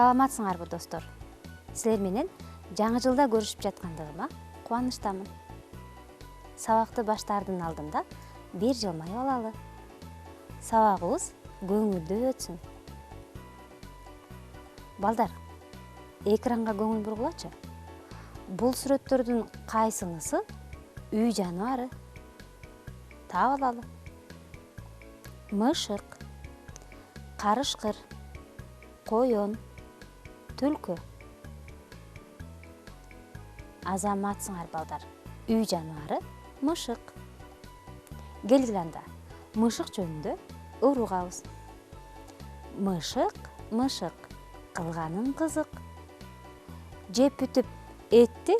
Саламатсыңарбы достор? Силер менен жаңы жылда көрүшүп жаткандыгыма кубанычтамын. Сабакты баштаардын алдында бир жылмай алалы. Сабагыбыз көңүлдүү өтсүн. Балдар, экранга көңүл бургулачы. Бул сүрөттөрдүн кайсынысы үй жаныбары? Таап алалы. Мышык, карышкыр, коён, түлкү. Азаматсыңар балдар. Үй жаныбары мышык. Келгиле анда мышык жөнүндө уругабыз. Мышык, мышык, кылганың кызык. Жеп бүтүп этти,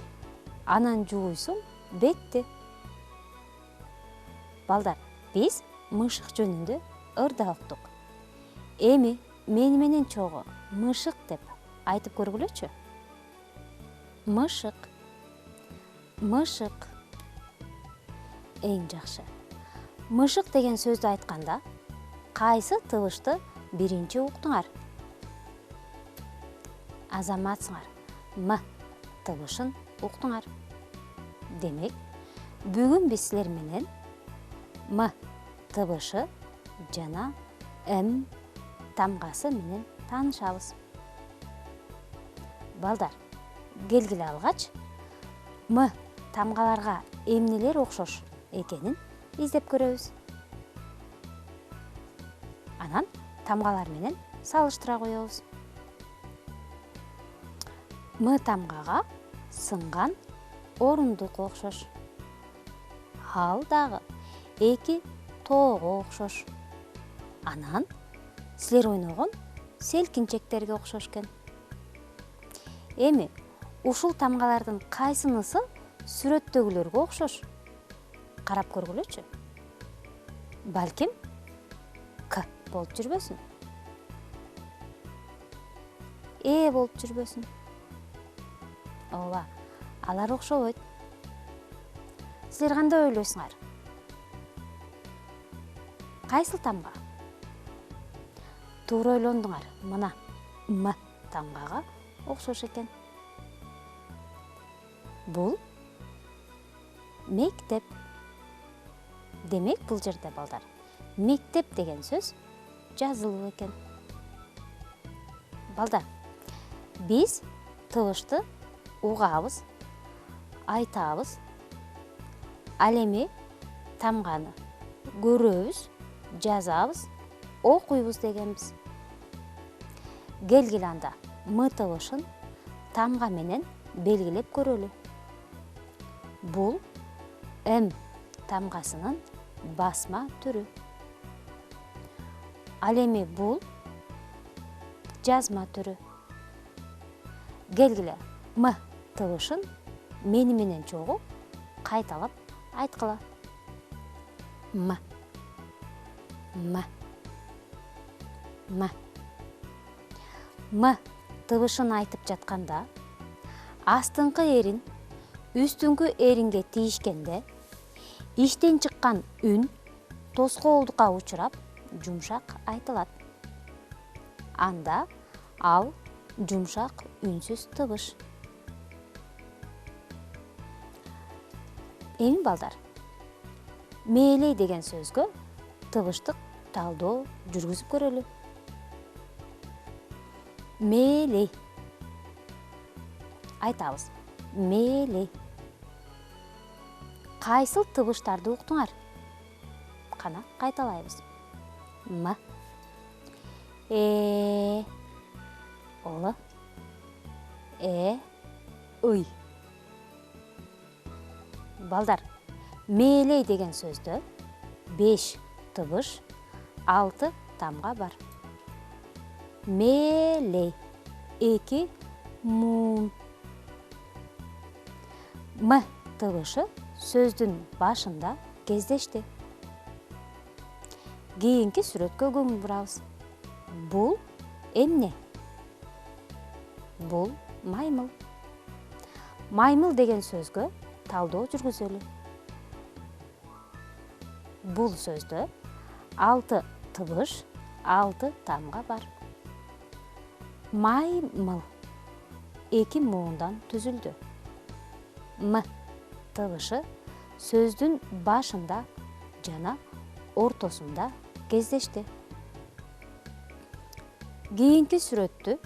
анан жууйсуң бетти. Балдар, биз мышык жөнүндө ырда уктук. Эми мени менен чогуу мышык деп айтып көргүлөчү. Мышык, мышык. Эң жакшы. Мышык деген сөздү айтканда кайсы тыбышты биринчи уктуңар? Азаматсыңар. М тыбышын уктуңар. Демек, бүгүн биз силер менен М тыбышы жана М тамгасы менен таанышабыз. Балдар, келгиле алгач М тамгаларга эмнелер окшош экенин издеп көрөбүз. Анан тамгалар менен салыштыра коебуз. М тамгага сынган орундук окшош. Ал дагы эки тоого окшош. Анан силер ойногон селкинчектерге окшош экен. Эми ушул тамгалардын кайсынысы сүрөттөгүлөргө окшош? Карап көргүлөчү. Балким К болуп жүрбөсүн. Болуп жүрбөсүн. Ооба, алар окшобойт. Силер кандай ойлойсуңар? Кайсыл тамга? Туура ойлондуңар. Мына М тамгага окшош экен. Бул мектеп. Демек, бул жерде балдар мектеп деген сөз жазылуу экен. Балдар, биз тыбышты угабыз, айтабыз. Ал эми тамганы көрөбүз, жазабыз, окуйбуз дегенбиз. Келгиле анда М тыбышын тамга менен белгилеп көрөлү. Бул М тамгасынын басма түрү. Ал эми бул жазма түрү. Келгиле М тыбышын мени менен чогуу кайталап айткыла. М, М, М. М тыбышын айтып жатканда астыңкы эрин үстүңкү эринге тийишкенде иштен чыккан үн тоскоолдукка учурап жумшак айтылат. Анда ал жумшак үнсүз тыбыш. Эми балдар, мээлей деген сөзгө тыбыштык талдоо жүргүзүп көрөлү. Мээлей. Айтабыз. Мээлей. Кайсыл тыбыштарды уктуңар? Кана кайталайбыз. М, Л, Ый. Балдар, мээлей деген сөздө 5 тыбыш, 6 тамга бар. Мээлей, 2 муун. М тыбышы сөздүн башында кездешти. Кийинки сүрөткө көңүл бурабыз. Бул эмне? Бул маймыл. Маймыл деген сөзгө талдоо жүргүзөлү. Бул сөздө 6 тыбыш, 6 тамга бар. Маймыл эки муундан түзүлдү. М тыбышы сөздүн башында жана ортосунда кездешти. Кийинки сүрөттү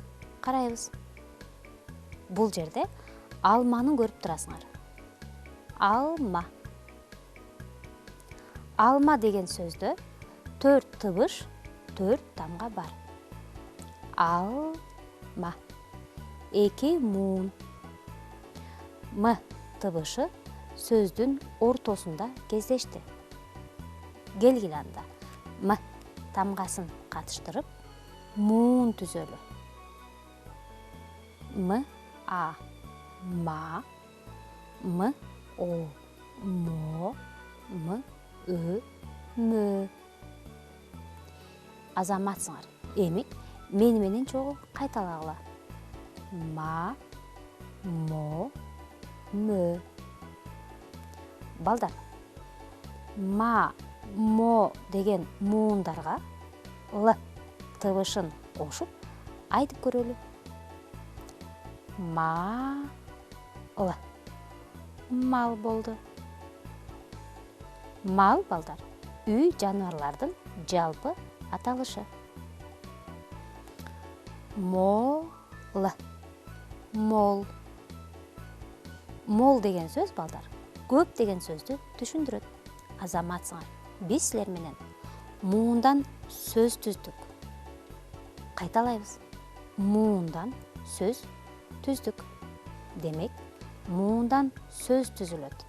карайбыз. Бул жерде алманы көрүп турасыңар. Алма. Алма деген сөздө 4 тыбыш, 4 тамга бар. Алма. 2 муун. М тыбышы сөздүн ортосунда кездешти. Келгиле анда М тамгасын катыштырып, муун түзөлү. М а ма, М о мо, М ö мө. Азаматсыңар. Эми мени менен чогуу кайталагыла. Ма, мо, мө. Балдар, ма, мо деген муундарга л тыбышын кошуп айтып көрөлү. Ма, л. Мал болду. Мал, балдар, үй жаныбарлардын жалпы аталышы. Мол. Мол. Мол деген сөз, балдар, көп деген сөздү түшүндүрөт. Азаматсыңар, биз силер менен муундан сөз түздүк. Кайталайбыз. Муундан сөз түздүк. Демек, муундан сөз түзүлөт.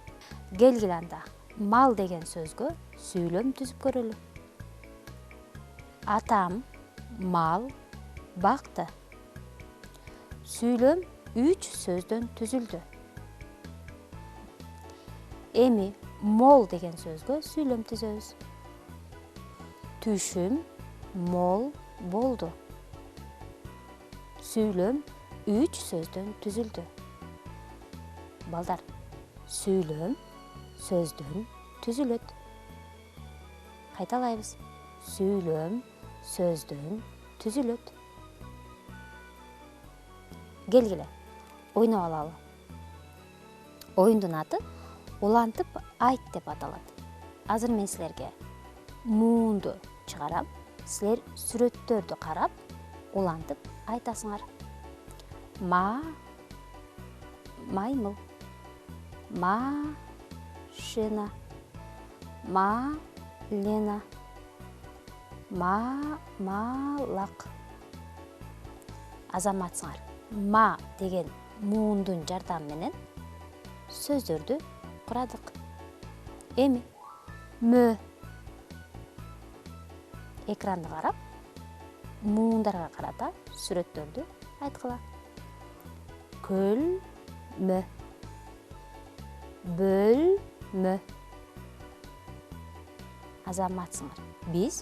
Келгиле анда мал деген сөзгө сүйлөм түзүп көрөлү. Атам мал бакты. Сүйлөм 3 сөздөн түзүлдү. Эми мол деген сөзгө сүйлөм түзөбүз. Түшүм мол болду. Сүйлөм 3 сөздөн түзүлдү. Балдар, сүйлөм сөздөн түзүлөт. Кайталайбыз. Сүйлөм сөздөн түзүлөт. Келгиле, ойноп алалы. Оюндун аты улантып айт деп аталат. Азыр мен силерге муунду чыгарам. Силер сүрөттөрдү карап, улантып айтасыңар. Маймыл. Машина. Лена. Малак. Азаматсыңар. Ма деген муундун жардамы менен сөздөрдү курадык. Эми мө. Экранды карап, муундарга карата сүрөттөрдү айткыла. Көлмө. Бөлмө. Азаматсыңар, биз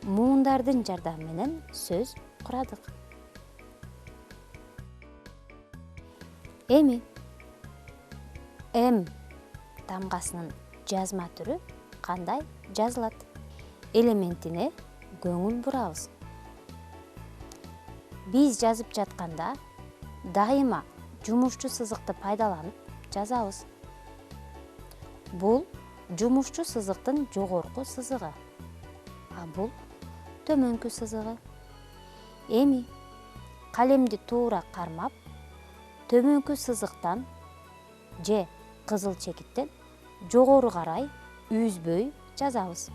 муундардын жардамы менен сөз курадык. Эми М тамгасынын жазма түрү кандай жазылат? Элементине көңүл бурабыз. Биз жазып жатканда дайыма жумушчу сызыкты пайдаланып жазабыз. Бул жумушчу сызыктын жогорку сызыгы, а бул төмөнкү сызыгы. Эми калемди туура кармап, төмөнкү сызыктан же кызыл чекиттен жогору карай үзбөй жазабыз.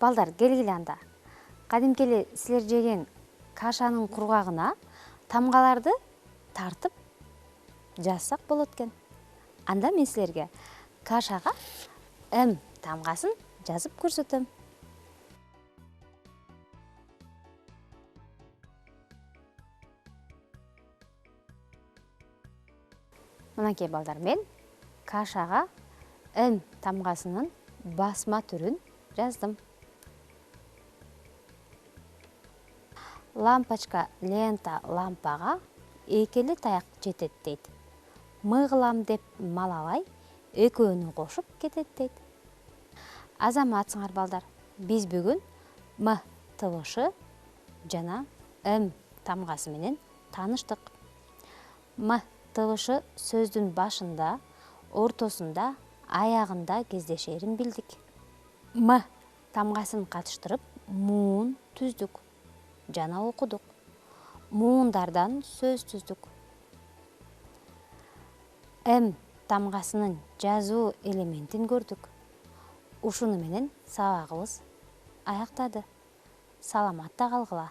Балдар, келгиле анда. Кадимки эле силер жеген кашанын кургагына тамгаларды тартып жазсак болот экен. Анда мен силерге кашага М тамгасын жазып көрсөтөм. Мынакей балдар, мен кашага М тамгасынын басма түрүн жаздым. лампочка, лента, лампага экели таяк жетет дейт. Мы кылам деп малабай, экөөнү кошуп кетет дейт. Азаматсыңар балдар, биз бүгүн М тыбышы жана М тамгасы менен таныштык. М тыбышы сөздүн башында, ортосунда, аягында кездешерин билдик. М тамгасын катыштырып муун түздүк жана окудук. Муундардан сөз түздүк. М тамгасынын жазуу элементин көрдүк. Ушуну менен сабагыбыз аяктады. Саламатта калгыла.